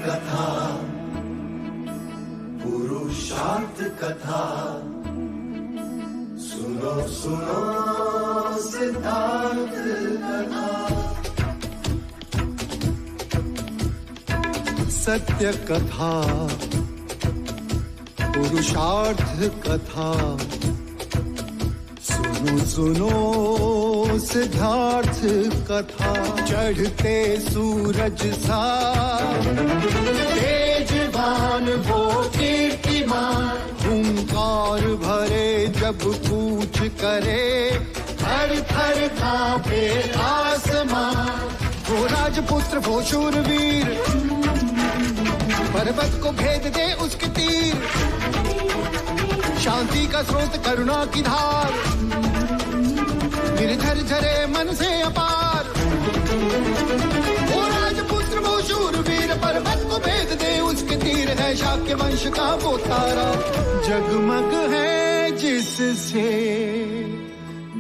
कथा, पुरुषार्थ कथा, सुनो सुनो सिद्धार्थ कथा। सत्य कथा, पुरुषार्थ कथा, सुनो सुनो सिद्धार्थ कथा। चढ़ते सूरज सा तेजवान वो कीर्तिमान, हुंकार भरे जब कूच करे, थर थर कांपे आसमान। वो राजपुत्र वो शूरवीर, पर्वत को भेद दे उसके तीर, शांति का स्रोत करुणा की धार, निर्झर झरे मन से अपार। वो राजपुत्र वो शूरवीर, पर्वत को भेद दे उसके तीर, है शाक्य वंश का वो तारा, जगमग है जिससे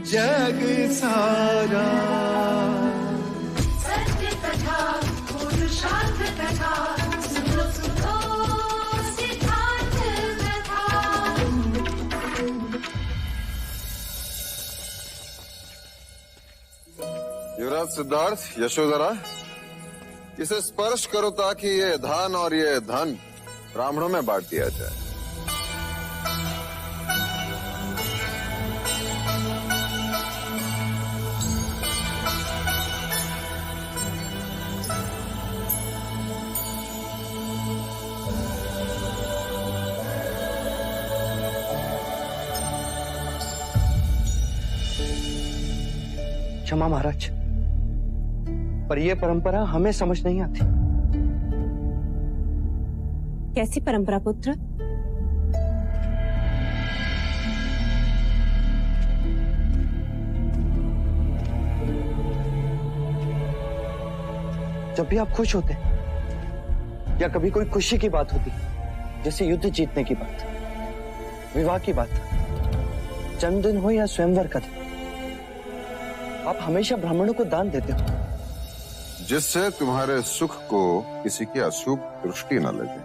जग सारा। सत्य कथा, पुरुषार्थ कथा, सुनो सुनो सिद्धार्थ कथा। युवराज सिद्धार्थ, यशोधरा, इसे स्पर्श करो ताकि ये धन और ये धन ब्राह्मणों में बांट दिया जाए। क्षमा महाराज, पर यह परंपरा हमें समझ नहीं आती। कैसी परंपरा पुत्र? जब भी आप खुश होते या कभी कोई खुशी की बात होती, जैसे युद्ध जीतने की बात, विवाह की बात, जन्मदिन हो या स्वयंवर का दिन, आप हमेशा ब्राह्मणों को दान देते हो, जिससे तुम्हारे सुख को किसी की अशुभ दृष्टि न लगे,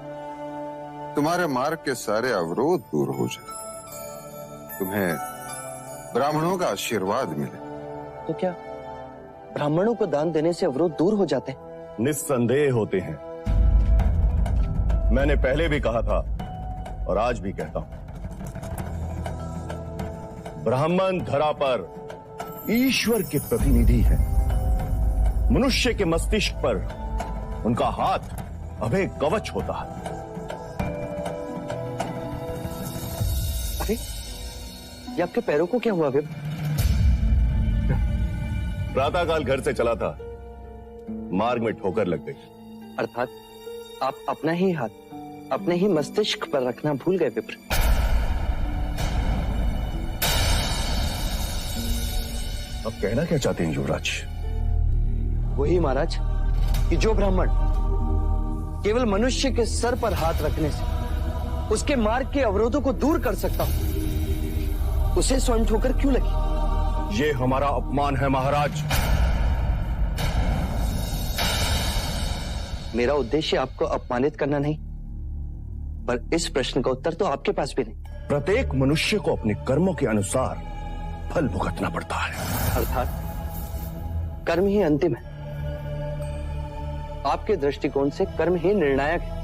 तुम्हारे मार्ग के सारे अवरोध दूर हो जाए, तुम्हें ब्राह्मणों का आशीर्वाद मिले। तो क्या ब्राह्मणों को दान देने से अवरोध दूर हो जाते हैं? निस्संदेह होते हैं। मैंने पहले भी कहा था और आज भी कहता हूं, ब्राह्मण धरा पर ईश्वर के प्रतिनिधि है। मनुष्य के मस्तिष्क पर उनका हाथ अभय कवच होता है। अरे, ये आपके पैरों को क्या हुआ विप? प्रातःकाल घर से चला था, मार्ग में ठोकर लग गई। अर्थात आप अपना ही हाथ अपने ही मस्तिष्क पर रखना भूल गए विप्र। अब कहना क्या चाहते हैं युवराज? वही महाराज कि जो ब्राह्मण केवल मनुष्य के सर पर हाथ रखने से उसके मार्ग के अवरोधों को दूर कर सकता हो, उसे स्वयं ठोकर क्यों लगी? ये हमारा अपमान है महाराज। मेरा उद्देश्य आपको अपमानित करना नहीं, पर इस प्रश्न का उत्तर तो आपके पास भी नहीं। प्रत्येक मनुष्य को अपने कर्मों के अनुसार फल भुगतना पड़ता है। अर्थात कर्म ही अंतिम है। आपके दृष्टिकोण से कर्म ही निर्णायक है।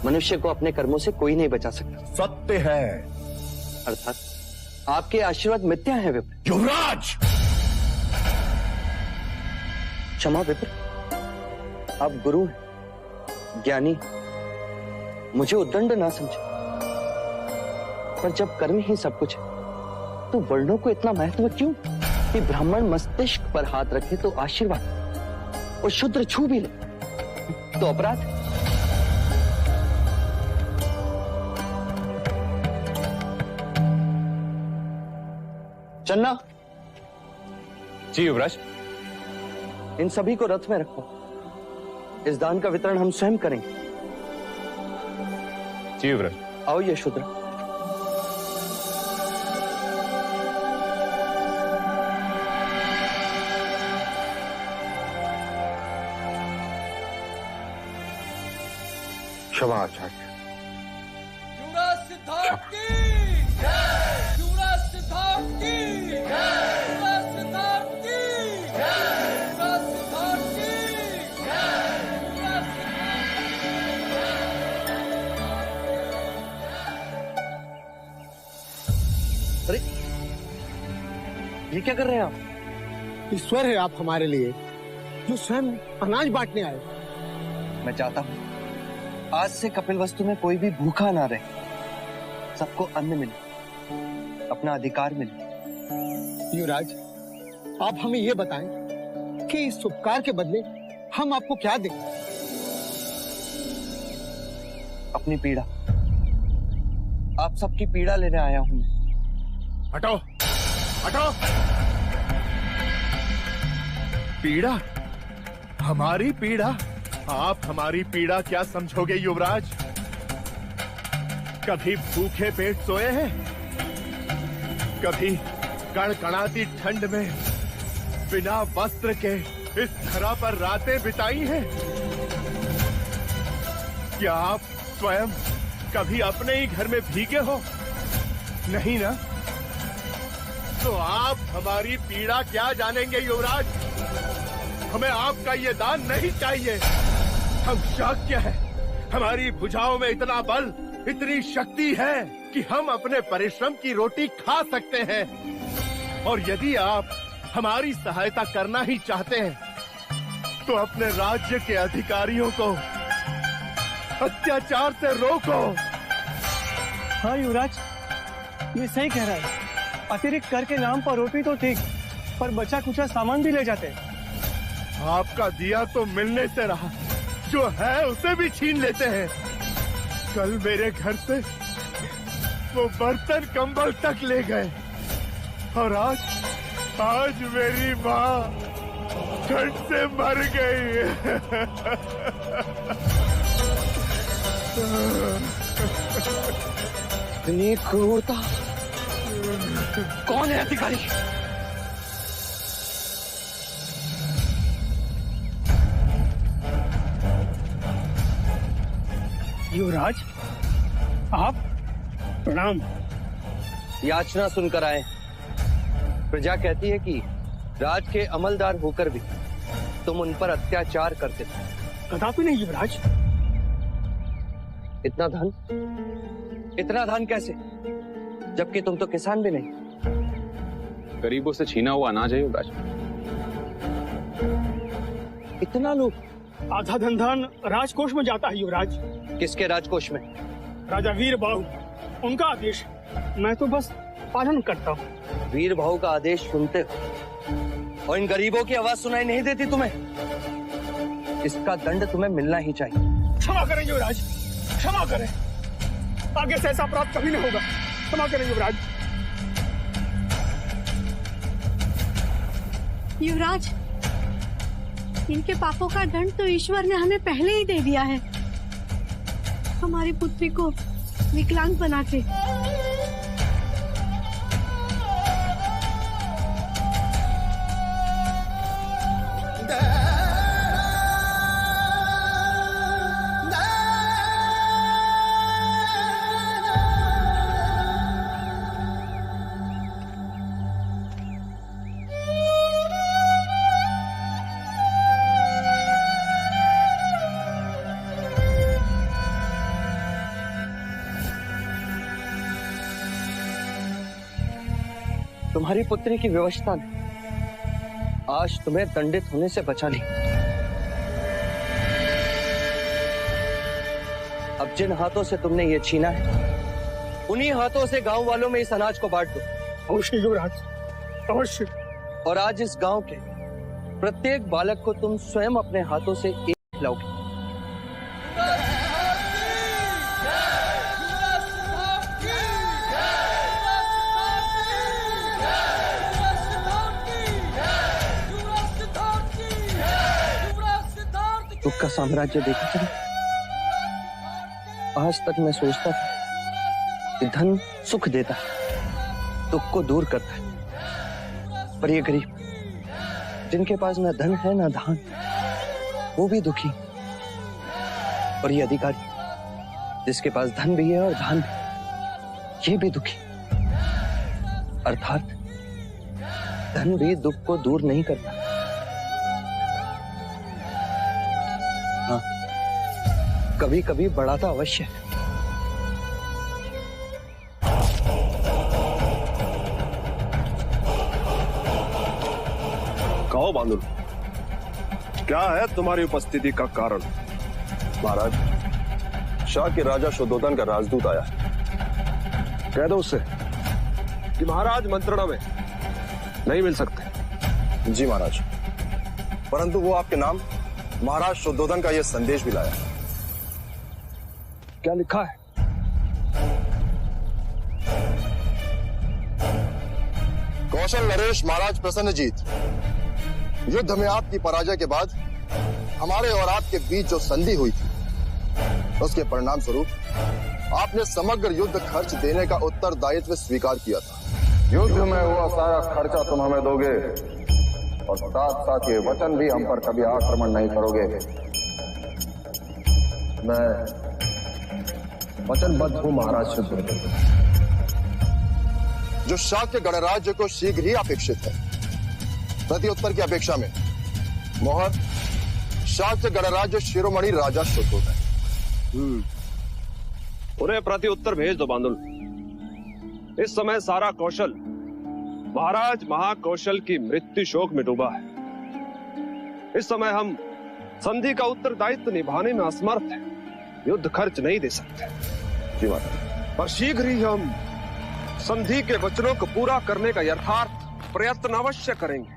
मनुष्य को अपने कर्मों से कोई नहीं बचा सकता। सत्य है। अर्थात आपके आशीर्वाद मिथ्या है विप्र। युवराज! क्षमा विप्र, आप गुरु हैं, ज्ञानी, मुझे उद्दंड ना समझे, पर जब कर्म ही सब कुछ है तो वर्णों को इतना महत्व क्यों कि ब्राह्मण मस्तिष्क पर हाथ रखे तो आशीर्वाद और शूद्र छू भी ले तो अपराध। चन्ना जी युवराज। इन सभी को रथ में रखो, इस दान का वितरण हम स्वयं करेंगे। जी युवराज। आओ यशोधरा। क्षमा आचार्य। युवराज सिद्धार्थ की जय, युवराज सिद्धार्थ की जय, युवराज सिद्धार्थ की जय, युवराज सिद्धार्थ की जय, युवराज अरे ये क्या कर रहे हैं आप? ईश्वर है आप हमारे लिए, जो स्वयं अनाज बांटने आए। मैं चाहता हूँ आज से कपिलवस्तु में कोई भी भूखा ना रहे, सबको अन्न मिले, अपना अधिकार मिले। युवराज, आप हमें ये बताएं कि इस उपकार के बदले हम आपको क्या दें? अपनी पीड़ा, आप सबकी पीड़ा लेने आया हूं मैं। हटो, हटो। पीड़ा? हमारी पीड़ा? आप हमारी पीड़ा क्या समझोगे युवराज? कभी भूखे पेट सोए हैं? कभी कड़कड़ाती ठंड में बिना वस्त्र के इस धरा पर रातें बिताई हैं? क्या आप स्वयं कभी अपने ही घर में भीगे हो? नहीं ना? तो आप हमारी पीड़ा क्या जानेंगे युवराज? हमें आपका ये दान नहीं चाहिए। हम शाक्य हैं, हमारी भुजाओं में इतना बल, इतनी शक्ति है कि हम अपने परिश्रम की रोटी खा सकते हैं। और यदि आप हमारी सहायता करना ही चाहते हैं तो अपने राज्य के अधिकारियों को अत्याचार से रोको। हाँ युवराज, ये सही कह रहा है। अतिरिक्त कर के नाम पर रोटी तो ठीक, पर बचा कुचा सामान भी ले जाते हैं। आपका दिया तो मिलने से रहा, जो है उसे भी छीन लेते हैं। कल मेरे घर से वो बर्तन कंबल तक ले गए, और आज मेरी माँ ठंड से मर गई। इतनी क्रूरता! कौन है अधिकारी? युवराज, आप प्रणाम। याचना सुनकर आए। प्रजा कहती है कि राज के अमलदार होकर भी तुम उन पर अत्याचार करते थे। कदापि नहीं युवराज। इतना धन? इतना धन कैसे, जबकि तुम तो किसान भी नहीं? गरीबों से छीना हुआ अनाज है युवराज। इतना लोग? आधा धन राजकोष में जाता है युवराज। किसके राजकोष में? राजा वीर बाहु, उनका आदेश। मैं तो बस पालन करता हूँ। वीर बाहु का आदेश सुनते हो और इन गरीबों की आवाज सुनाई नहीं देती तुम्हें? इसका दंड तुम्हें मिलना ही चाहिए। क्षमा करें युवराज, क्षमा करें। आगे से ऐसा अपराध कभी नहीं होगा। क्षमा करें युवराज। युवराज, इनके पापों का दंड तो ईश्वर ने हमें पहले ही दे दिया है, हमारी पुत्री को विकलांग बना के। तुम्हारी पुत्री की व्यवस्था ने आज तुम्हें दंडित होने से बचा ली। अब जिन हाथों से तुमने ये छीना है, उन्हीं हाथों से गांव वालों में इस अनाज को बांट दो। अवश्य युवराज, अवश्य। और आज इस गांव के प्रत्येक बालक को तुम स्वयं अपने हाथों से एक खिलाओगे। दुख का साम्राज्य देखा था। आज तक मैं सोचता था कि धन सुख देता है, दुख को दूर करता है, पर ये गरीब जिनके पास ना धन है ना धान, वो भी दुखी। और ये अधिकारी जिसके पास धन भी है और धान भी, ये भी दुखी। अर्थात धन भी दुख को दूर नहीं करता। हाँ, कभी कभी बढ़ाता अवश्य है। कहो बांदुल, क्या है तुम्हारी उपस्थिति का कारण? महाराज, शाह के राजा शुद्धोधन का राजदूत आया है। कह दो उससे कि महाराज मंत्रणा में नहीं मिल सकते। जी महाराज, परंतु वो आपके नाम महाराज शुद्धोधन का यह संदेश भी लाया। क्या लिखा है? कौशल नरेश महाराज प्रसन्नजीत, युद्ध में आपकी पराजय के बाद हमारे और आपके बीच जो संधि हुई थी, उसके परिणाम स्वरूप आपने समग्र युद्ध खर्च देने का उत्तरदायित्व स्वीकार किया था। युद्ध में हुआ सारा खर्चा तुम हमें दोगे और साथ साथ ये वचन भी हम पर कभी आक्रमण नहीं करोगे। मैं वचनबद्ध हूं महाराज शुद्धोधन। जो शाक्य गणराज्य को शीघ्र ही अपेक्षित है, प्रत्युत्तर की अपेक्षा में मोहर शाक्य गणराज्य शिरोमणि राजा शुद्धोधन। उन्हें प्रत्युत्तर भेज दो बांदुल। इस समय सारा कौशल महाराज महाकौशल की मृत्यु शोक में डूबा है। इस समय हम संधि का उत्तरदायित्व निभाने में असमर्थ हैं, युद्ध खर्च नहीं दे सकते। जी महाराज, पर शीघ्र ही हम संधि के वचनों को पूरा करने का यथार्थ प्रयत्न अवश्य करेंगे।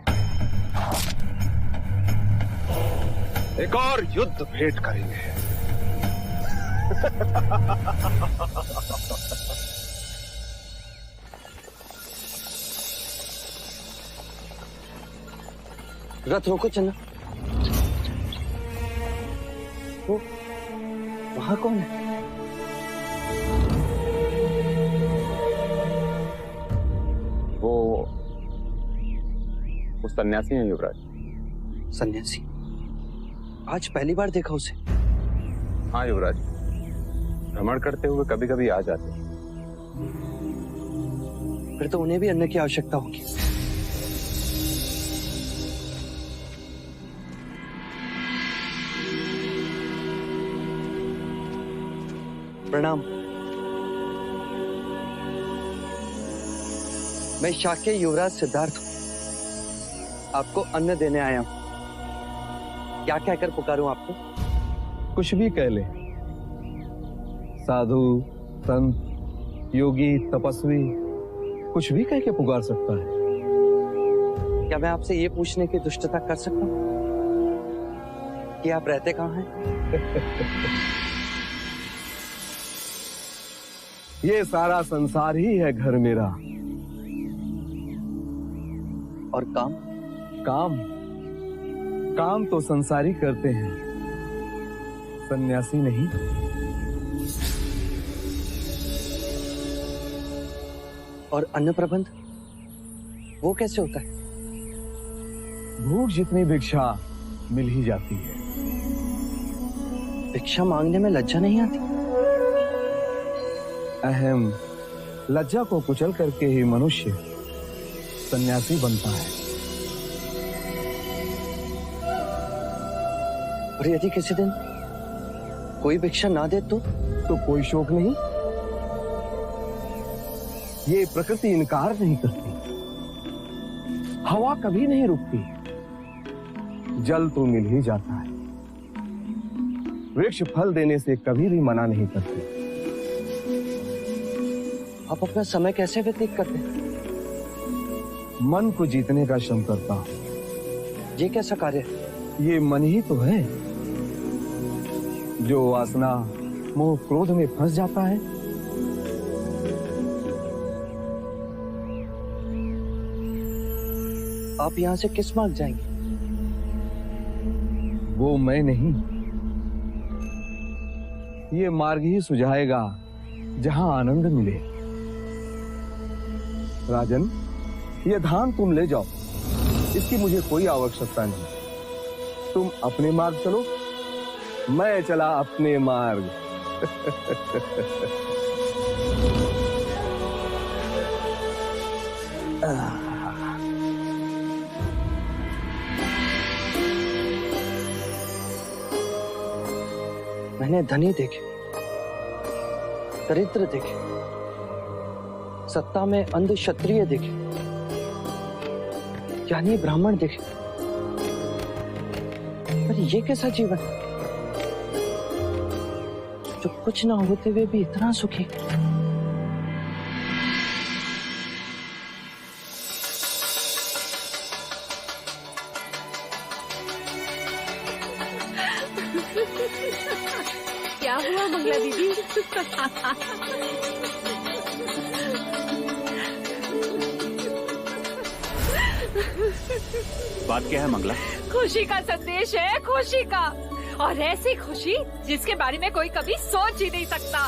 एक और युद्ध भेंट करेंगे। रथ रोको चन्ना। वो वहां कौन है? वो सन्यासी है युवराज। सन्यासी? आज पहली बार देखा उसे। हाँ युवराज, भ्रमण करते हुए कभी कभी आ जाते। फिर तो उन्हें भी अन्न की आवश्यकता होगी। प्रणाम। मैं शाक्य युवराज सिद्धार्थ हूं, आपको अन्न देने आया हूं। क्या कहकर पुकारूं आपको? कुछ भी कह ले। साधु, संत, योगी, तपस्वी, कुछ भी कह के पुकार सकता है। क्या मैं आपसे ये पूछने की दुष्टता कर सकता हूं कि आप रहते कहां हैं? ये सारा संसार ही है घर मेरा। और काम? काम तो संसारी करते हैं, सन्यासी नहीं। और अन्न प्रबंध वो कैसे होता है? भूख जितनी भिक्षा मिल ही जाती है। भिक्षा मांगने में लज्जा नहीं आती? अहम लज्जा को कुचल करके ही मनुष्य सन्यासी बनता है। और यदि किसी दिन कोई भिक्षा ना दे तो कोई शोक नहीं। ये प्रकृति इनकार नहीं करती। हवा कभी नहीं रुकती, जल तो मिल ही जाता है। वृक्ष फल देने से कभी भी मना नहीं करते। आप अपना समय कैसे व्यतीत करते हैं? मन को जीतने का श्रम करता हूं। ये कैसा कार्य है? ये मन ही तो है जो वासना मोह क्रोध में फंस जाता है। आप यहां से किस मार्ग जाएंगे? वो मैं नहीं, ये मार्ग ही सुझाएगा जहां आनंद मिले। राजन, ये धान तुम ले जाओ, इसकी मुझे कोई आवश्यकता नहीं। तुम अपने मार्ग चलो, मैं चला अपने मार्ग। मैंने धनी देखे, दरिद्र देखे, सत्ता में अंध क्षत्रिय देखे, ज्ञानी ब्राह्मण देखे, पर ये कैसा जीवन है जो कुछ ना होते हुए भी इतना सुखी। क्या हुआ मंगला दीदी? बात क्या है मंगला? खुशी का संदेश है, खुशी का, और ऐसी खुशी जिसके बारे में कोई कभी सोच ही नहीं सकता।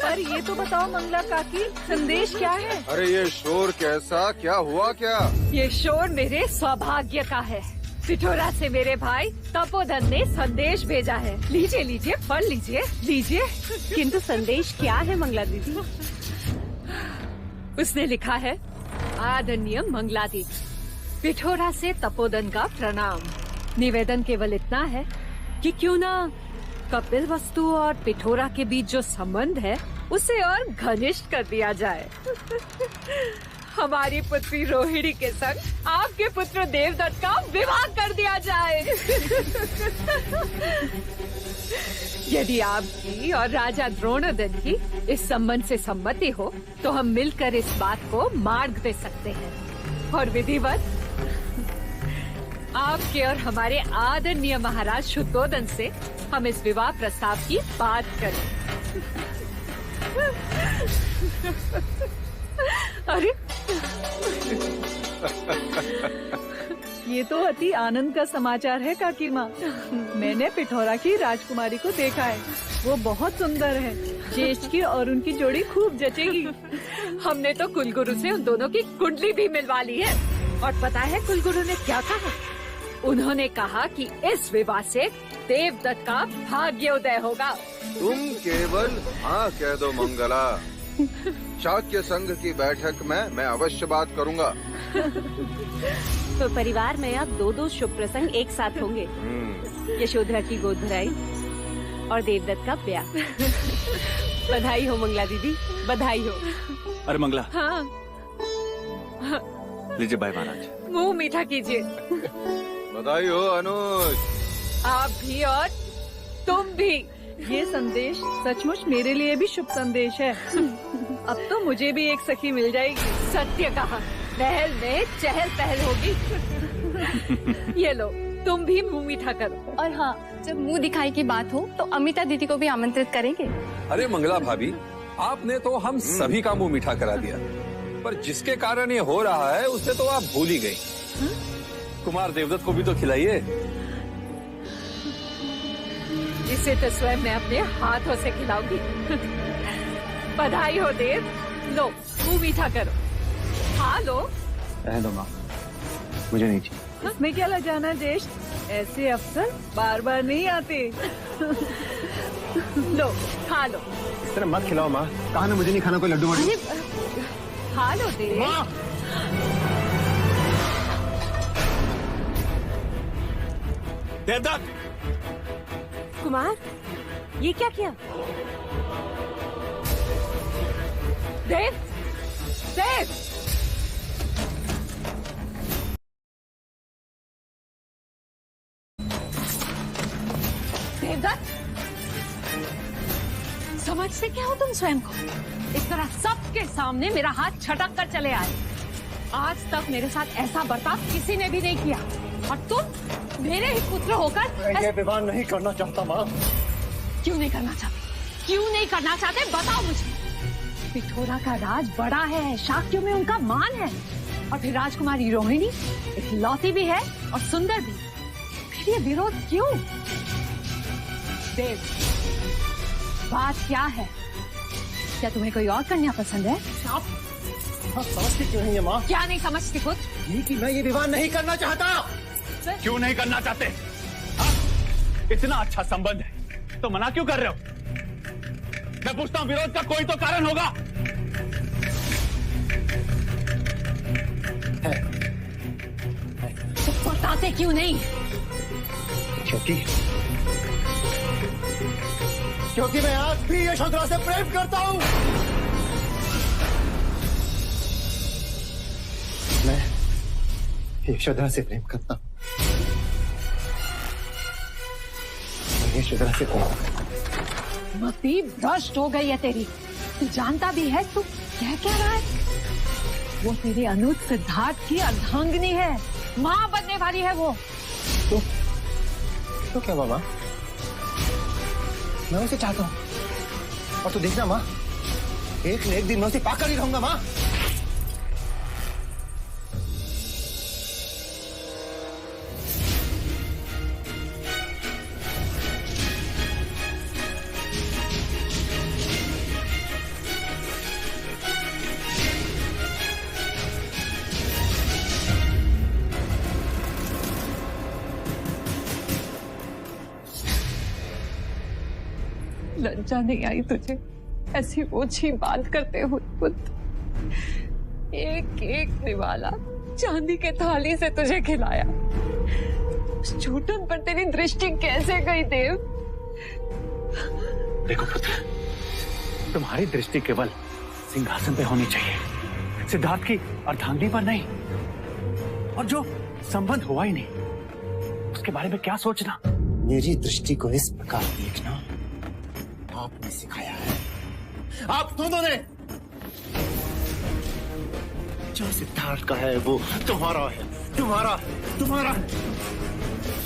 पर ये तो बताओ मंगला काकी, संदेश क्या है? अरे ये शोर कैसा, क्या हुआ क्या? ये शोर मेरे सौभाग्य का है। पिठोरा से मेरे भाई तपोधन ने संदेश भेजा है। लीजिए लीजिए, पढ़ लीजिए, लीजिए। किंतु संदेश क्या है मंगला दीदी? उसने लिखा है, आदरणीय मंगला दीदी, पिठोरा से तपोधन का प्रणाम। निवेदन केवल इतना है कि क्यों ना कपिल वस्तु और पिठोरा के बीच जो संबंध है उसे और घनिष्ठ कर दिया जाए। हमारी पुत्री रोहिणी के संग आपके पुत्र देवदत्त का विवाह कर दिया जाए। यदि आपकी और राजा द्रोणादन की इस संबंध से सम्मति हो तो हम मिलकर इस बात को मार्ग दे सकते हैं और विधिवत आपके और हमारे आदरणीय महाराज शुद्धोदन से हम इस विवाह प्रस्ताव की बात करें। अरे ये तो अति आनंद का समाचार है काकी माँ। मैंने पिठोरा की राजकुमारी को देखा है, वो बहुत सुंदर है। ज्येष्ठ की और उनकी जोड़ी खूब जचेगी। हमने तो कुलगुरु से उन दोनों की कुंडली भी मिलवा ली है। और पता है कुलगुरु ने क्या कहा? उन्होंने कहा कि इस विवाह से देवदत्त का भाग्योदय होगा। तुम केवल हाँ कह दो मंगला। शाक्य संघ की बैठक में मैं अवश्य बात करूंगा। तो परिवार में अब दो शुभ प्रसंग एक साथ होंगे। यशोधरा की गोद भराई और देवदत्त का ब्याह। बधाई हो मंगला दीदी, बधाई हो। अरे मंगला। हाँ। लीजिए भाई महाराज। मुंह मीठा कीजिए। बधाई हो अनुज। आप भी और तुम भी। ये संदेश सचमुच मेरे लिए भी शुभ संदेश है। अब तो मुझे भी एक सखी मिल जाएगी। सत्य कहा, महल में चहल पहल होगी। ये लो, तुम भी मुंह मीठा करो। और हाँ, जब मुंह दिखाई की बात हो तो अमिता दीदी को भी आमंत्रित करेंगे। अरे मंगला भाभी, आपने तो हम सभी का मुंह मीठा करा दिया, पर जिसके कारण ये हो रहा है उसे तो आप भूल ही गई। कुमार देवदत्त को भी तो खिलाइए। इसे तो स्वयं मैं अपने हाथों से खिलाऊंगी। बधाई हो देव। लो, मुंह मीठा करो। हाँ लो। रहने दो माँ, मुझे नहीं चाहिए। इसमें क्या लजाना ज्येष्ठ, ऐसे अवसर बार बार नहीं आते। लो, खा लो। इस तरह मत खिलाओ माँ। कहा ना मुझे नहीं खाना कोई लड्डू वड्डू। खा लो देव। देवदत्त। कुमार, ये क्या किया? देव, देव। देवदत्त, समझते क्या हो तुम स्वयं को? इस तरह सबके सामने मेरा हाथ छटक कर चले आए। आज तक मेरे साथ ऐसा बर्ताव किसी ने भी नहीं किया, और तुम मेरे ही पुत्र होकर ये विवाह नहीं करना चाहता माँ। क्यों नहीं करना चाहते? क्यों नहीं करना चाहते बताओ मुझे। पिठोरा का राज बड़ा है, शाक्यों में उनका मान है, और फिर राजकुमारी रोहिणी इकलौती भी है और सुंदर भी। फिर ये विरोध क्यों? देव, बात क्या है? क्या तुम्हें कोई और कन्या पसंद है? आप समझती क्यों नहीं है माँ? क्या नहीं समझती खुद? ये कि मैं ये विवाह नहीं करना चाहता। क्यों नहीं करना चाहते? इतना अच्छा संबंध है तो मना क्यों कर रहे हो? मैं पूछता हूँ, विरोध का कोई तो कारण होगा। तो बताते क्यों नहीं? क्योंकि मैं आज भी यशोधरा से प्रेम करता हूं। मैं यशोधरा से प्रेम करता हूं। मैं यशोधरा से प्रेम करता हूं। मति भ्रष्ट हो गई है तेरी। तू जानता भी है तू क्या कह रहा है? वो तेरे अनुज सिद्धार्थ की अर्धांगिनी है, माँ बनने वाली है वो। तो क्या मामा, मैं उसे चाहता हूं। और तू देखना माँ, एक न एक दिन मैं उसे पाकर ही रहूंगा माँ। लज्जा नहीं आई तुझे ऐसी ओछी बात करते हुए? पुत्र, एक एक निवाला चांदी के थाली से तुझे खिलाया। उस झूठन पर तेरी दृष्टि कैसे गई देव? देखो पुत्र, तुम्हारी दृष्टि केवल सिंहासन पे होनी चाहिए, सिद्धार्थ की अर्धांगिनी पर नहीं। और जो संबंध हुआ ही नहीं, उसके बारे में क्या सोचना। मेरी दृष्टि को इस प्रकार देखना आपने सिखाया है, आप दोनों ने। जो सिद्धार्थ का है वो तुम्हारा है, तुम्हारा तुम्हारा।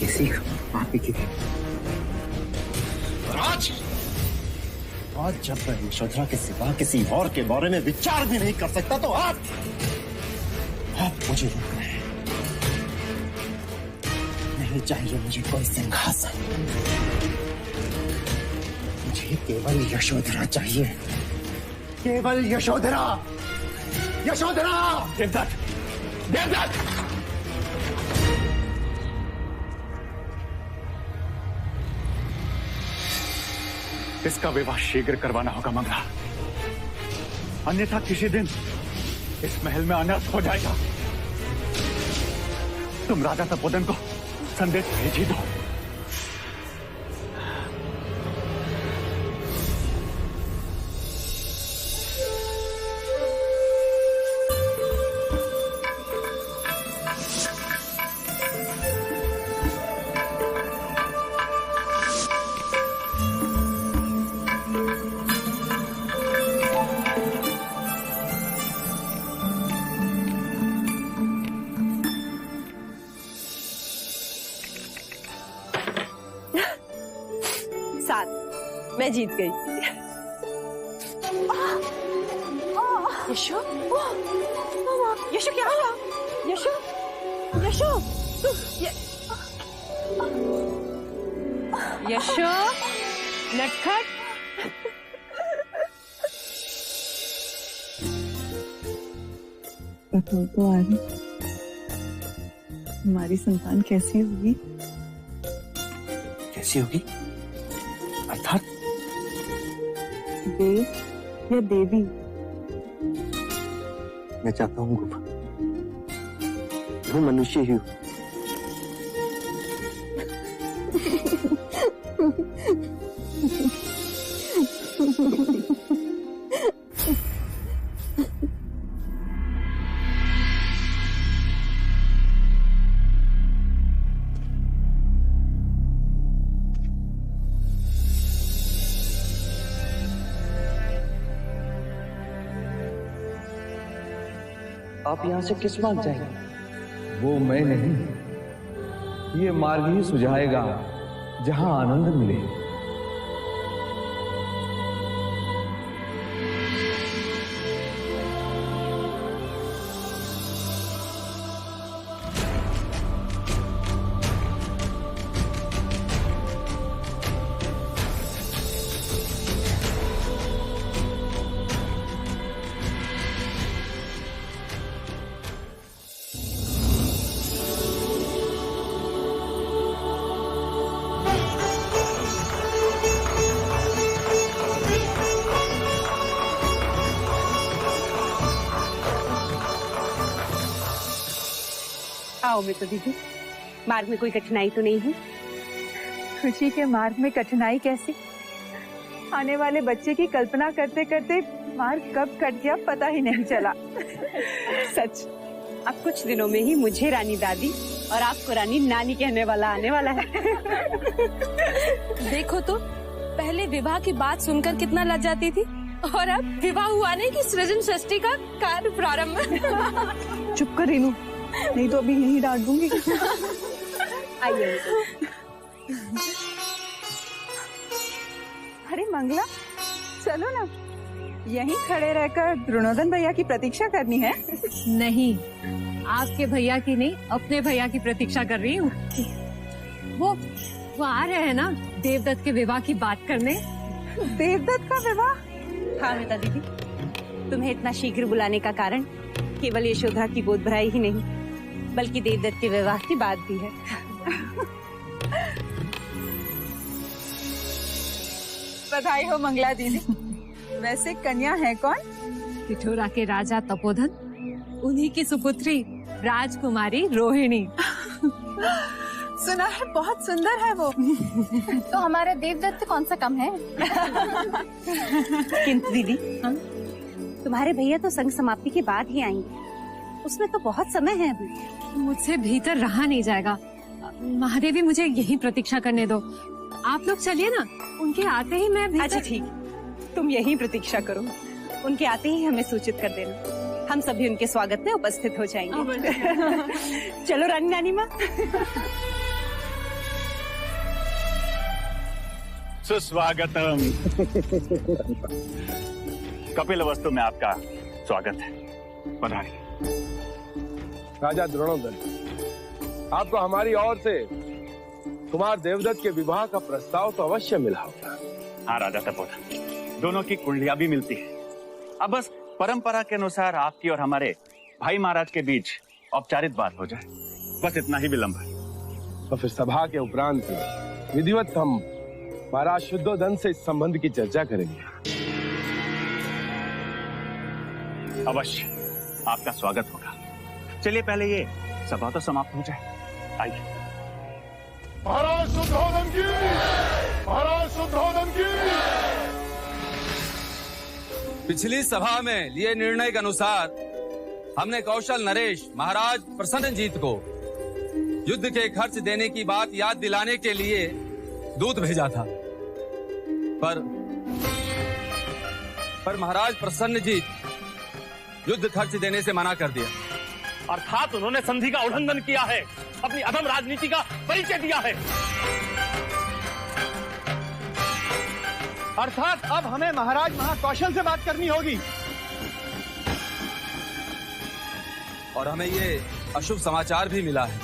ये सीख आप ही की थी। और आज जब मैं यशोधरा के सिवा किसी और के बारे में विचार भी नहीं कर सकता, तो आप मुझे रोक रहे हैं। नहीं चाहिए मुझे कोई सिंहासन, मुझे केवल यशोधरा चाहिए, केवल यशोधरा। यशोधरा! देवदत्त, देवदत्त! इसका विवाह शीघ्र करवाना होगा मंगला, अन्यथा किसी दिन इस महल में अनर्थ हो जाएगा। तुम राजा तपोधन को संदेश भेज ही दो। मैं जीत गई। यशो, यशो क्या हुआ? यशो, यशो, यशो, नटखट। बताओ तो आरी, हमारी संतान कैसी होगी? कैसी होगी अर्थात? देव या देवी? मैं चाहता हूँ गोपा, मैं मनुष्य ही हूँ। आप यहाँ से किस मार्ग जाएंगे? वो मैं नहीं, ये मार्ग ही सुझाएगा जहां आनंद मिले। आओ मित्र दीदी, मार्ग में कोई कठिनाई तो नहीं है? खुशी के मार्ग में कठिनाई कैसी? आने वाले बच्चे की कल्पना करते करते मार्ग कब कट गया पता ही नहीं चला। सच, अब कुछ दिनों में ही मुझे रानी दादी और आपको रानी नानी कहने वाला आने वाला है। देखो तो, पहले विवाह की बात सुनकर कितना लज्जाती थी और अब विवाह हुआ नहीं कि सृजन सृष्टि का कार्य प्रारंभ। चुप कर रेनू, नहीं तो अभी यहीं डांट दूंगी। आइए। अरे मंगला, चलो ना, यहीं खड़े रहकर द्रोणोदन भैया की प्रतीक्षा करनी है। नहीं, आपके भैया की नहीं, अपने भैया की प्रतीक्षा कर रही हूँ। वो आ रहे हैं ना देवदत्त के विवाह की बात करने। देवदत्त का विवाह? हाँ मिता दीदी, तुम्हें इतना शीघ्र बुलाने का कारण केवल यशोधरा की गोद भराई ही नहीं, बल्कि देवदत्त के विवाह की बात भी है। बधाई हो मंगला दीदी। वैसे कन्या है कौन? पिठोरा के राजा तपोधन, उन्हीं की सुपुत्री राजकुमारी रोहिणी। सुना है बहुत सुंदर है वो। तो हमारा देवदत्त कौन सा कम है? किंतु दीदी, तुम्हारे भैया तो संग समाप्ति के बाद ही आएंगे, उसमें तो बहुत समय है अभी। मुझसे भीतर रहा नहीं जाएगा। महादेवी, मुझे यही प्रतीक्षा करने दो। आप लोग चलिए ना, उनके आते ही मैं भीतर... अच्छा ठीक, तुम यही प्रतीक्षा करो, उनके आते ही हमें सूचित कर देना, हम सभी उनके स्वागत में उपस्थित हो जाएंगे। चलो रानी नानी माँ। सुस्वागतम। कपिल वस्तु में आपका स्वागत है, पधारिए। राजा द्रोणोदन, आपको हमारी ओर से कुमार देवदत्त के विवाह का प्रस्ताव तो अवश्य मिला होगा। हाँ राजा तपोधन, दोनों की कुंडलियां भी मिलती है। अब बस परंपरा के अनुसार आपकी और हमारे भाई महाराज के बीच औपचारिक बात हो जाए, बस इतना ही विलंब है। तो फिर सभा के उपरांत विधिवत हम महाराज शुद्धोदन से इस संबंध की चर्चा करेंगे। अवश्य आपका स्वागत होगा। चलिए पहले ये सभा तो समाप्त हो जाए, आइए। महाराज शुद्धोदन की, महाराज शुद्धोदन की। पिछली सभा में लिए निर्णय के अनुसार हमने कौशल नरेश महाराज प्रसन्नजीत को युद्ध के खर्च देने की बात याद दिलाने के लिए दूत भेजा था, पर महाराज प्रसन्नजीत युद्ध खर्च देने से मना कर दिया। अर्थात उन्होंने संधि का उल्लंघन किया है, अपनी अधम राजनीति का परिचय दिया है। अर्थात अब हमें महाराज महाकौशल से बात करनी होगी। और हमें ये अशुभ समाचार भी मिला है,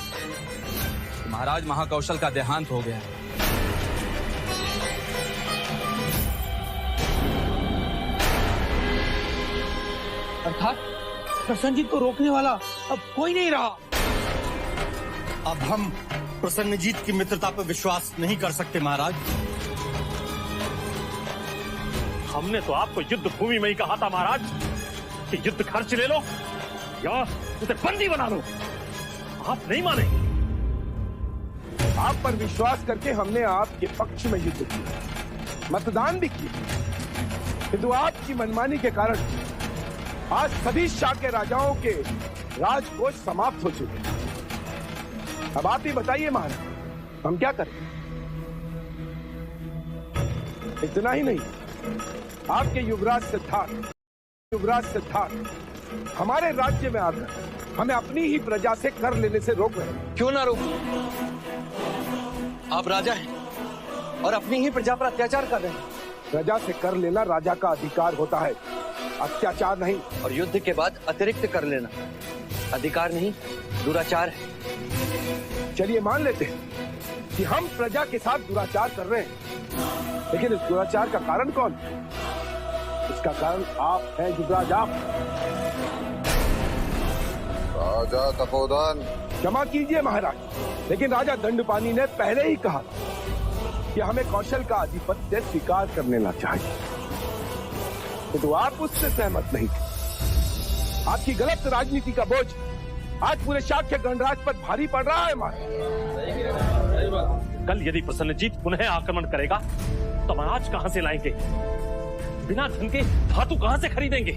महाराज महाकौशल का देहांत हो गया है। अर्थात प्रसन्नजीत को रोकने वाला अब कोई नहीं रहा। अब हम प्रसन्नजीत की मित्रता पर विश्वास नहीं कर सकते महाराज। हमने तो आपको युद्ध भूमि में ही कहा था महाराज कि युद्ध खर्च ले लो या उसे बंदी बना लो। आप नहीं माने। आप पर विश्वास करके हमने आपके पक्ष में युद्ध किया, मतदान भी किया, किंतु आपकी मनमानी के कारण आज सभी शाक्य राजाओं के राजकोष समाप्त हो चुके हैं। अब आप ही बताइए महाराज, हम क्या करें? इतना ही नहीं, आपके युवराज सिद्धार्थ हमारे राज्य में आकर हमें अपनी ही प्रजा से कर लेने से रोक रहे हैं। क्यों ना रोको? आप राजा हैं और अपनी ही प्रजा पर अत्याचार कर रहे हैं। प्रजा से कर लेना राजा का अधिकार होता है, अत्याचार नहीं। और युद्ध के बाद अतिरिक्त कर लेना अधिकार नहीं, दुराचार है। चलिए मान लेते हैं कि हम प्रजा के साथ दुराचार कर रहे हैं, लेकिन इस दुराचार का कारण कौन? इसका कारण आप हैं युवराज, आप। राजा तपोधन, क्षमा कीजिए महाराज, लेकिन राजा दंडपानी ने पहले ही कहा कि हमें कौशल का आधिपत्य स्वीकार कर लेना चाहिए, तो आप उससे सहमत नहीं थे। आपकी गलत राजनीति का बोझ आज पूरे शाक्य गणराज पर भारी पड़ रहा है महाराज। कल यदि प्रसन्नजीत पुनः आक्रमण करेगा तो हम आज कहां से लाएंगे? बिना धन के धातु कहां से खरीदेंगे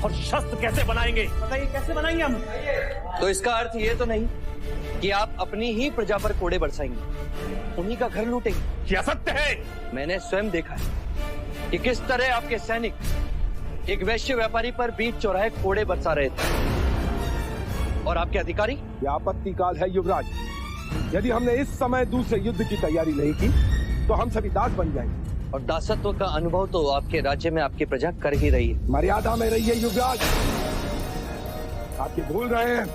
और शस्त्र कैसे बनाएंगे? बताइए कैसे बनाएंगे हम? तो इसका अर्थ ये तो नहीं कि आप अपनी ही प्रजा पर कोड़े बरसाएंगे, उन्हीं का घर लूटेंगे? क्या सत्य है? मैंने स्वयं देखा है कि किस तरह आपके सैनिक एक वैश्य व्यापारी पर बीच चौराहे कोड़े बरसा रहे थे। और आपके अधिकारी? यह आपत्ति काल है युवराज। यदि हमने इस समय दूसरे युद्ध की तैयारी नहीं की तो हम सभी दास बन जाएंगे। और दासत्व का अनुभव तो आपके राज्य में आपकी प्रजा कर ही रही है। मर्यादा में रहिए युवराज। आप ये भूल रहे हैं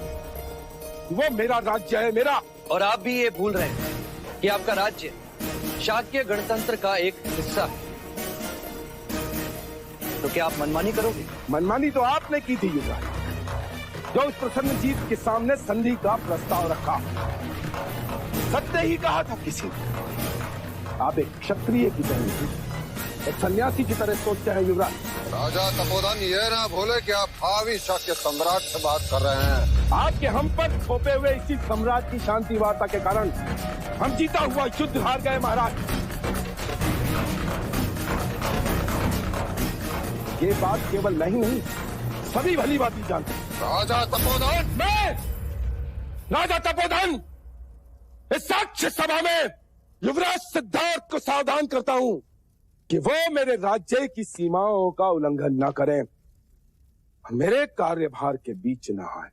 वो मेरा राज्य है, मेरा। और आप भी ये भूल रहे हैं कि आपका राज्य शाक्य गणतंत्र का एक हिस्सा है। तो क्या आप मनमानी करोगे? मनमानी तो आपने की थी युवराज, जो उस प्रसन्नजीत के सामने संधि का प्रस्ताव रखा। सत्य ही कहा था किसी ने। आप एक क्षत्रिय की तरह, एक सन्यासी की तरह सोचते हैं युवराज। राजा तपोधन, ये ना भूले कि आप भावी शाक्य सम्राट से बात कर रहे हैं। आपके हम पर थोपे हुए इसी सम्राट की शांति वार्ता के कारण हम जीता हुआ युद्ध हार गए महाराज। ये बात केवल नहीं सभी भली बात जानते हैं। राजा तपोधन, मैं राजा तपोधन इस साक्ष्य सभा में युवराज सिद्धार्थ को सावधान करता हूं कि वो मेरे राज्य की सीमाओं का उल्लंघन न करें, मेरे कार्यभार के बीच न आए,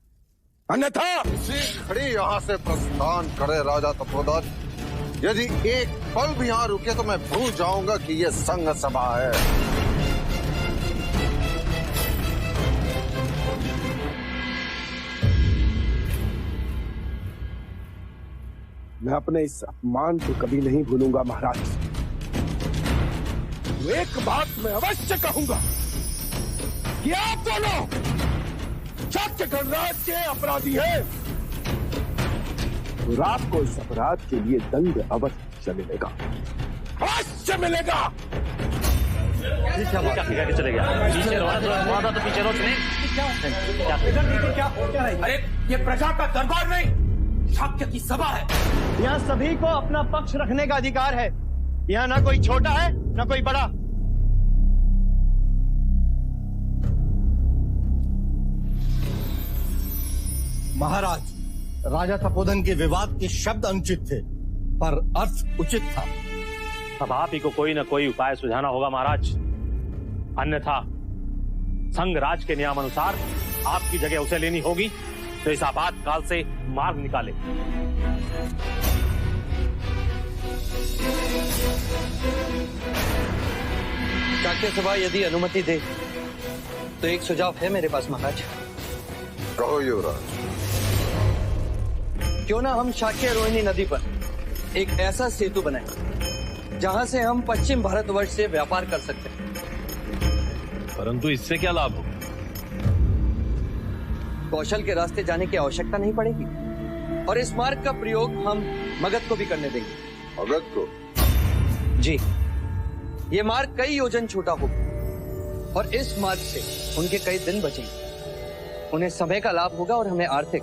अन्यथा इसी घड़ी यहाँ से प्रस्थान करे राजा तपोधन। यदि एक पल भी यहाँ रुके तो मैं भूल जाऊंगा कि ये संघ सभा है। मैं अपने इस अपमान को कभी नहीं भूलूंगा महाराज। एक बात मैं अवश्य कहूंगा कि आप दोनों शाक्य गणराज के अपराधी हैं और आपको इस अपराध के लिए दंड अवश्य मिलेगा, अवश्य मिलेगा। चले गया पीछे तो पीछे रो क्या? अरे ये प्रजा का दरबार नहीं, शाक्य की सभा है। यहाँ सभी को अपना पक्ष रखने का अधिकार है। यहाँ ना कोई छोटा है ना कोई बड़ा। महाराज, राजा तपोधन के विवाद के शब्द अनुचित थे पर अर्थ उचित था। अब आप ही को कोई न कोई उपाय सुझाना होगा महाराज, अन्यथा संघ राज के नियम अनुसार आपकी जगह उसे लेनी होगी। तो इस आपातकाल से मार्ग निकाले। शाक्य सभा यदि अनुमति दे तो एक सुझाव है मेरे पास महाराज। कहो युवराज। क्यों ना हम शाक्य रोहिणी नदी पर एक ऐसा सेतु बनाएं जहां से हम पश्चिम भारतवर्ष से व्यापार कर सकते हैं। परंतु इससे क्या लाभ हो? कौशल के रास्ते जाने की आवश्यकता नहीं पड़ेगी और इस मार्ग का प्रयोग हम मगध को भी करने देंगे। मगध को? जी, ये मार्ग कई योजन छोटा होगा और इस मार्ग से उनके कई दिन बचेंगे। उन्हें समय का लाभ होगा और हमें आर्थिक।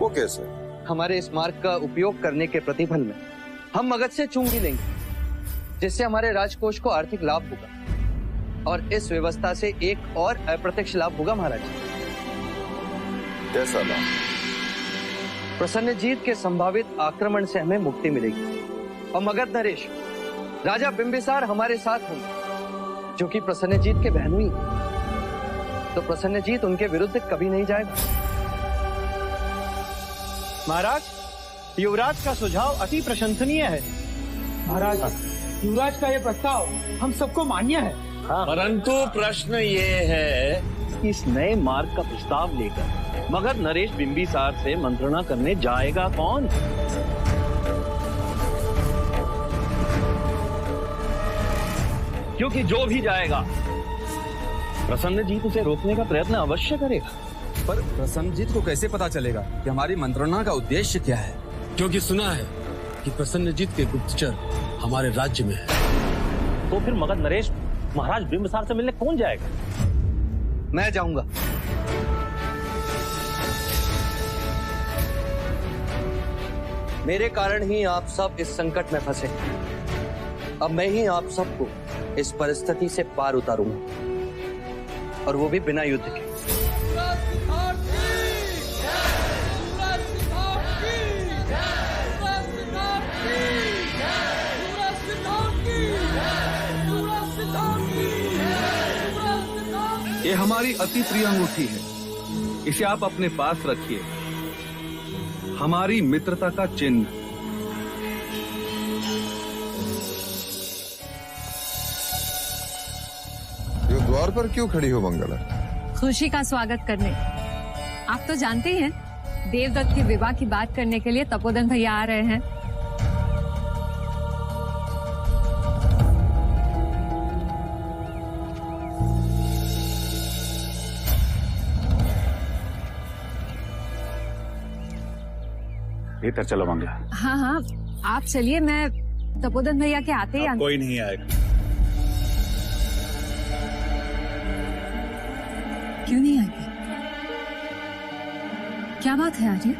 वो कैसे? हमारे इस मार्ग का उपयोग करने के प्रतिफल में हम मगध से चुंगी लेंगे, जिससे हमारे राजकोष को आर्थिक लाभ होगा और इस व्यवस्था से एक और अप्रत्यक्ष लाभ होगा महाराज। कैसा लाभ? प्रसन्नजीत के संभावित आक्रमण से हमें मुक्ति मिलेगी और मगध नरेश राजा बिंबिसार हमारे साथ होंगे, जो कि प्रसन्नजीत के बहनोई हैं। तो प्रसन्नजीत उनके विरुद्ध कभी नहीं जाएगा। महाराज, युवराज का सुझाव अति प्रशंसनीय है। महाराज, युवराज का यह प्रस्ताव हम सबको मान्य है। परंतु प्रश्न ये है कि इस नए मार्ग का प्रस्ताव लेकर मगध नरेश बिंबिसार से मंत्रणा करने जाएगा कौन? क्योंकि जो भी जाएगा प्रसन्नजीत उसे रोकने का प्रयत्न अवश्य करेगा। पर प्रसन्नजीत को कैसे पता चलेगा कि हमारी मंत्रणा का उद्देश्य क्या है? क्योंकि सुना है कि प्रसन्नजीत के गुप्तचर हमारे राज्य में है। तो फिर मगध नरेश महाराज बिंबिसार से मिलने कौन जाएगा? मैं जाऊंगा। मेरे कारण ही आप सब इस संकट में फंसे। अब मैं ही आप सबको इस परिस्थिति से पार उतारूंगा, और वो भी बिना युद्ध के। ये हमारी अति प्रिय अंगूठी है, इसे आप अपने पास रखिए, हमारी मित्रता का चिन्ह। ये द्वार पर क्यों खड़ी हो मंगला? खुशी का स्वागत करने। आप तो जानते हैं देवदत्त के विवाह की बात करने के लिए तपोधन भैया आ रहे हैं। भीतर चलो मंगला। हाँ हाँ, आप चलिए, मैं तपोधन भैया के आते ही कोई नहीं आएगा। क्यों नहीं आएंगे? क्या बात है आर्य?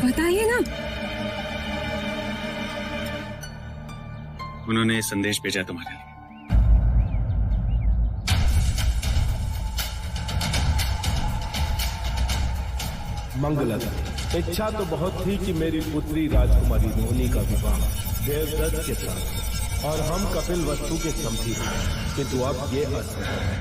बताइए ना। उन्होंने संदेश भेजा तुम्हारे लिए। मंगला, इच्छा तो बहुत थी कि मेरी पुत्री राजकुमारी रोहिणी का विवाह देवदत्त के साथ और हम कपिल वस्तु के समधी हैं, किंतु अब ये असंभव है।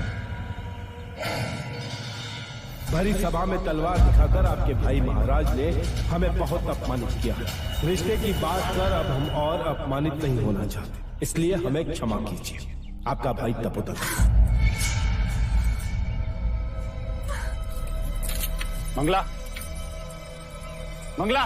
भरी सभा में तलवार दिखाकर आपके भाई महाराज ने हमें बहुत अपमानित किया। रिश्ते की बात कर अब हम और अपमानित नहीं होना चाहते, इसलिए हमें क्षमा कीजिए। आपका भाई तपोधन। मंगला, मंगला,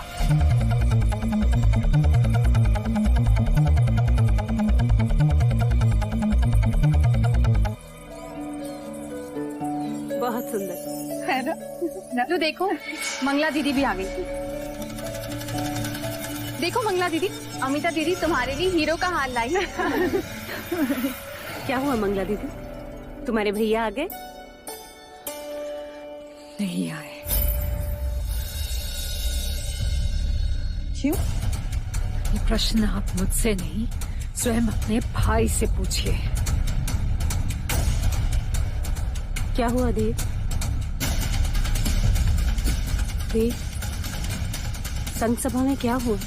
बहुत सुंदर है ना? तो देखो मंगला दीदी भी आ गई। देखो मंगला दीदी, अमिता दीदी तुम्हारे लिए हीरो का हार लाई है। क्या हुआ मंगला दीदी, तुम्हारे भैया आ गए? नहीं आए। क्यों? ये प्रश्न आप मुझसे नहीं, स्वयं अपने भाई से पूछिए। क्या हुआ देव? देव, संघ सभा में क्या हुआ?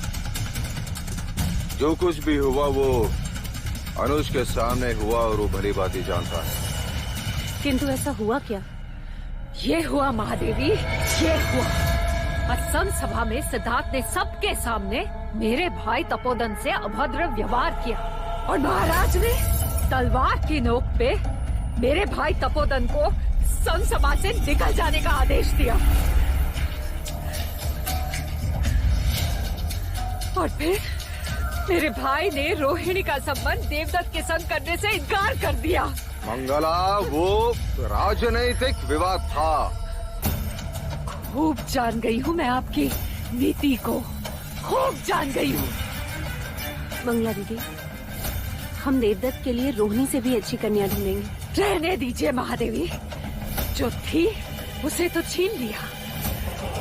जो कुछ भी हुआ वो अनुज के सामने हुआ और वो भली बात ही जानता है। किंतु ऐसा हुआ क्या? ये हुआ महादेवी, ये हुआ। असम सभा में सिद्धार्थ ने सबके सामने मेरे भाई तपोधन से अभद्र व्यवहार किया और महाराज ने तलवार की नोक पे मेरे भाई तपोधन को संघ सभा से निकल जाने का आदेश दिया। और फिर मेरे भाई ने रोहिणी का संबंध देवदत्त के संग करने से इनकार कर दिया। मंगला, वो राजनैतिक विवाद था। खूब जान गई हूँ मैं आपकी नीति को, खूब जान गई हूँ। मंगला दीदी, हम देवदत्त के लिए रोहिणी से भी अच्छी कन्या ढूंढेंगे। रहने दीजिए महादेवी, जो थी उसे तो छीन लिया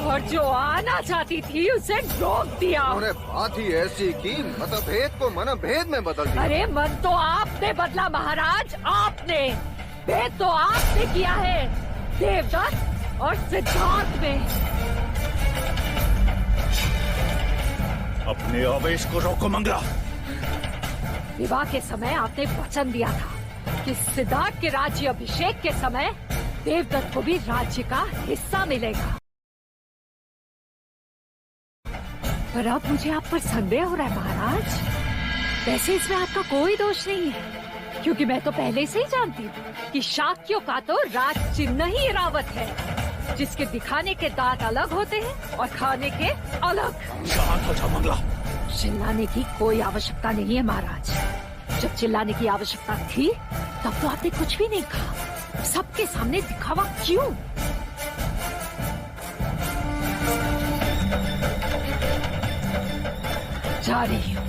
और जो आना चाहती थी उसे रोक दिया। उन्होंने बात ही ऐसी की, मतभेद को मनभेद में बदल दिया। अरे मन तो आपने बदला महाराज, आपने। भेद तो आपने किया है देवदत्त और सिद्धार्थ में। अपने आवेश को रोको मंगला। विवाह के समय आपने वचन दिया था कि सिद्धार्थ के राज्य अभिषेक के समय देवदत्त को भी राज्य का हिस्सा मिलेगा। पर अब मुझे आप पर संदेह हो रहा है महाराज। वैसे इसमें आपका कोई दोष नहीं है, क्योंकि मैं तो पहले से ही जानती हूँ कि शाक्यों का तो राज चिन्ह ही इरावत है, जिसके दिखाने के दांत अलग होते हैं और खाने के अलग। शांत हो जाओ मंगला। चिल्लाने की कोई आवश्यकता नहीं है महाराज। जब चिल्लाने की आवश्यकता थी तब तो आपने कुछ भी नहीं कहा। सबके सामने दिखावा क्यों? जा रही हूँ।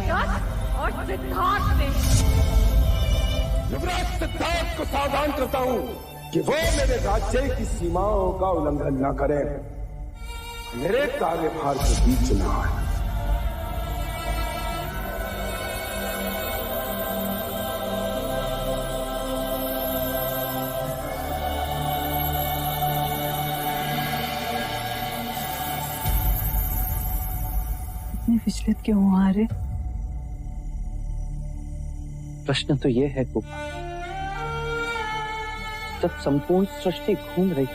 देवदत्त और सिद्धार्थ ने। युवराज सिद्धार्थ को सावधान करता हूँ कि वो मेरे राज्य की सीमाओं का उल्लंघन न करे, मेरे कार्यभार के बीच न आए। विचलित क्यों हो आर्य? प्रश्न तो यह है गोपा, जब संपूर्ण सृष्टि घूम रही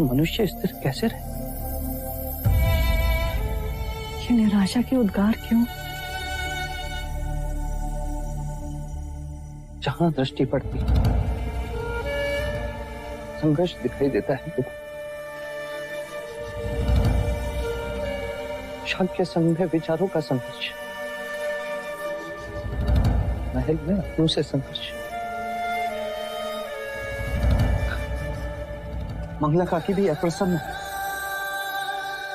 मनुष्य स्थिर कैसे रहे? ये निराशा के उद्गार क्यों? जहां दृष्टि पड़ती संघर्ष दिखाई देता है गोपा। शाक्य संघ में विचारों का संघर्ष, महल में अपनों से संघर्ष। मंगला काकी भी अप्रसन्न है,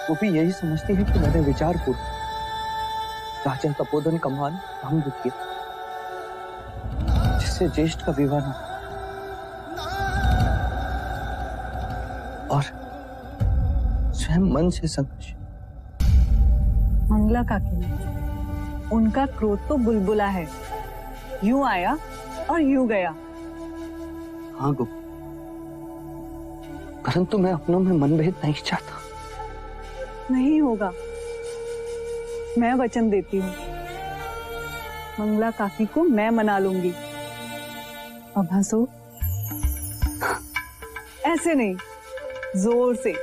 वो भी यही समझती है कि मैंने विचार पूर्वक राजा तपोधन का मान भंग किया, जिससे ज्येष्ठ का विवाह न और स्वयं मन से संघर्ष। मंगला काकी ने, उनका क्रोध तो बुलबुला है, यूं आया और यूं गया। हाँ गो, परंतु मैं अपनों में मनभेद नहीं चाहता। नहीं होगा, मैं वचन देती हूँ, मंगला काकी को मैं मना लूंगी। अब हंसो, ऐसे नहीं, जोर से।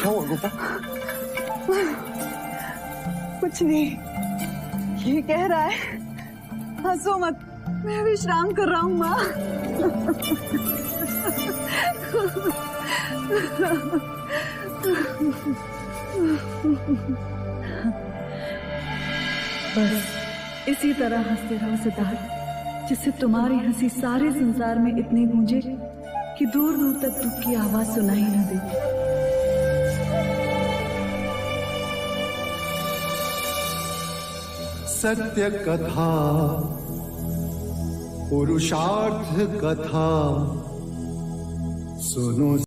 क्या हुआ गोपा? कुछ नहीं, ये कह रहा है हंसो मत, मैं विश्राम कर रहा हूँ माँ। बस इसी तरह हंसते रहो सिद्धार्थ, जिससे तुम्हारी हंसी सारे संसार में इतनी गूंजे कि दूर दूर तक दुख की आवाज सुनाई न दे। सत्य कथा, पुरुषार्थ कथा सुनो।